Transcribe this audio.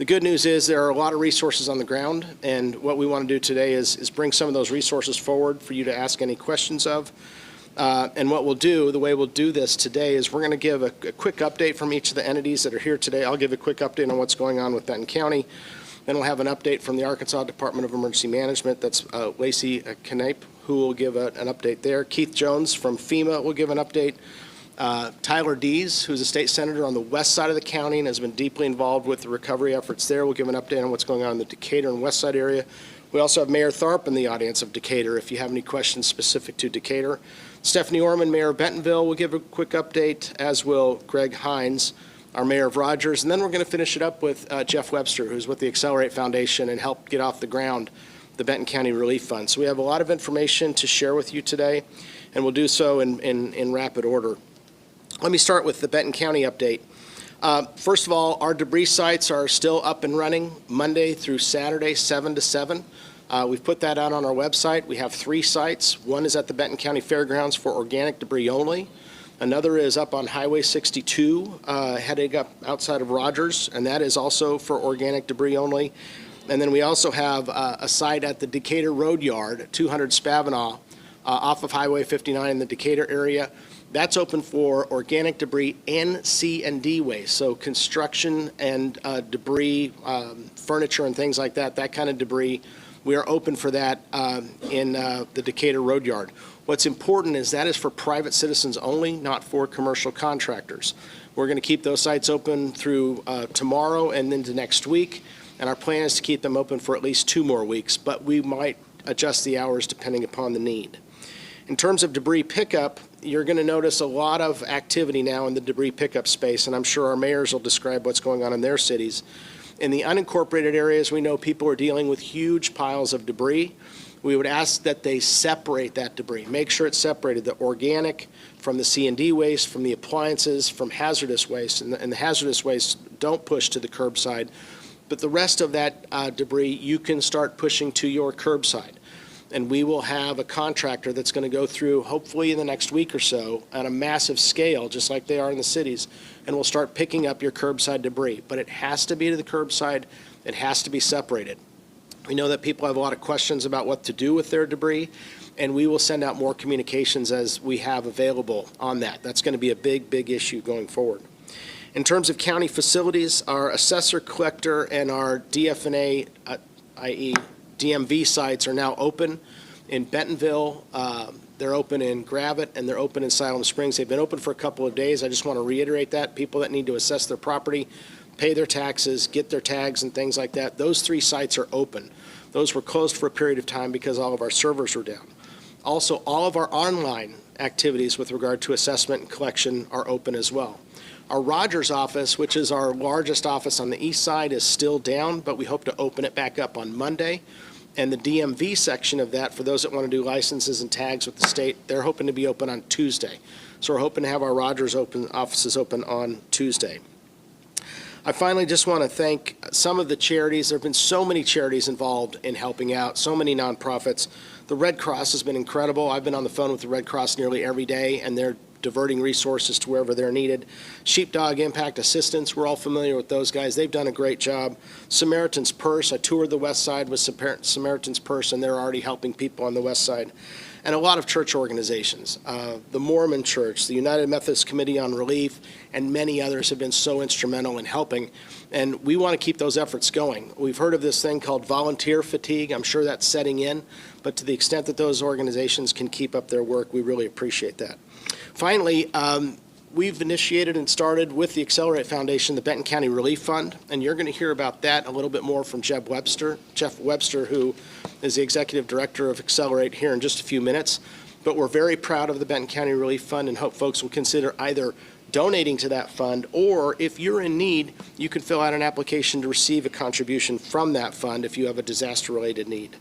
The good news is there are a lot of resources on the ground, and what we want to do today is bring some of those resources forward for you to ask any questions of. And what we'll do, the way we'll do this today is we're going to give a quick update from each of the entities that are here today. I'll give a quick update on what's going on with Benton County. Then we'll have an update from the Arkansas Department of Emergency Management. That's Lacey Knape, who will give an update there. Keith Jones from FEMA will give an update. Tyler Dees, who's a state senator on the west side of the county and has been deeply involved with the recovery efforts there, will give an update on what's going on in the Decatur and west side area. We also have Mayor Tharp in the audience of Decatur if you have any questions specific to Decatur. Stephanie Orman, Mayor of Bentonville, will give a quick update, as will Greg Hines, our Mayor of Rogers. And then we're going to finish it up with Jeff Webster, who's with the Accelerate Foundation and helped get off the ground the Benton County Relief Fund. So we have a lot of information to share with you today, and we'll do so in rapid order. Let me start with the Benton County update. First of all, our debris sites are still up and running Monday through Saturday, 7 to 7. We've put that out on our website. We have 3 sites. One is at the Benton County Fairgrounds for organic debris only. Another is up on Highway 62, heading up outside of Rogers, and that is also for organic debris only. And then we also have a site at the Decatur Road Yard, 200 Spavinaw, off of Highway 59 in the Decatur area. That's open for organic debris and C&D waste, so construction and debris, furniture and things like that, that kind of debris. We are open for that in the Decatur Road Yard. What's important is that is for private citizens only, not for commercial contractors. We're going to keep those sites open through tomorrow and into next week, and our plan is to keep them open for at least 2 more weeks, but we might adjust the hours depending upon the need. In terms of debris pickup, you're going to notice a lot of activity now in the debris pickup space, and I'm sure our mayors will describe what's going on in their cities. In the unincorporated areas, we know people are dealing with huge piles of debris. We would ask that they separate that debris. Make sure it's separated, the organic from the C&D waste, from the appliances, from hazardous waste. And the hazardous waste don't push to the curbside. But the rest of that debris, you can start pushing to your curbside. And we will have a contractor that's going to go through, hopefully in the next week or so, on a massive scale, just like they are in the cities, and we'll start picking up your curbside debris. But it has to be to the curbside. It has to be separated. We know that people have a lot of questions about what to do with their debris, and we will send out more communications as we have available on that. That's going to be a big, big issue going forward. In terms of county facilities, our assessor collector and our DFNA, i.e. DMV sites, are now open in Bentonville. They're open in Gravette, and they're open in Siloam Springs. They've been open for a couple of days. I just want to reiterate that. People that need to assess their property, pay their taxes, get their tags and things like that, those 3 sites are open. Those were closed for a period of time because all of our servers were down. Also, all of our online activities with regard to assessment and collection are open as well. Our Rogers office, which is our largest office on the east side, is still down, but we hope to open it back up on Monday. And the DMV section of that, for those that want to do licenses and tags with the state, they're hoping to be open on Tuesday. So we're hoping to have our Rogers offices open on Tuesday. I finally just want to thank some of the charities. There have been so many charities involved in helping out, so many nonprofits. The Red Cross has been incredible. I've been on the phone with the Red Cross nearly every day, and they're diverting resources to wherever they're needed. Sheepdog Impact Assistance, we're all familiar with those guys. They've done a great job. Samaritan's Purse, I toured the west side with Samaritan's Purse, and they're already helping people on the west side. And a lot of church organizations. The Mormon Church, the United Methodist Committee on Relief, and many others have been so instrumental in helping. And we want to keep those efforts going. We've heard of this thing called volunteer fatigue. I'm sure that's setting in. But to the extent that those organizations can keep up their work, we really appreciate that. Finally, we've initiated and started with the Accelerate Foundation, the Benton County Relief Fund, and you're going to hear about that a little bit more from Jeff Webster, who is the Executive Director of Accelerate, here in just a few minutes. But we're very proud of the Benton County Relief Fund and hope folks will consider either donating to that fund, or if you're in need, you can fill out an application to receive a contribution from that fund if you have a disaster-related need.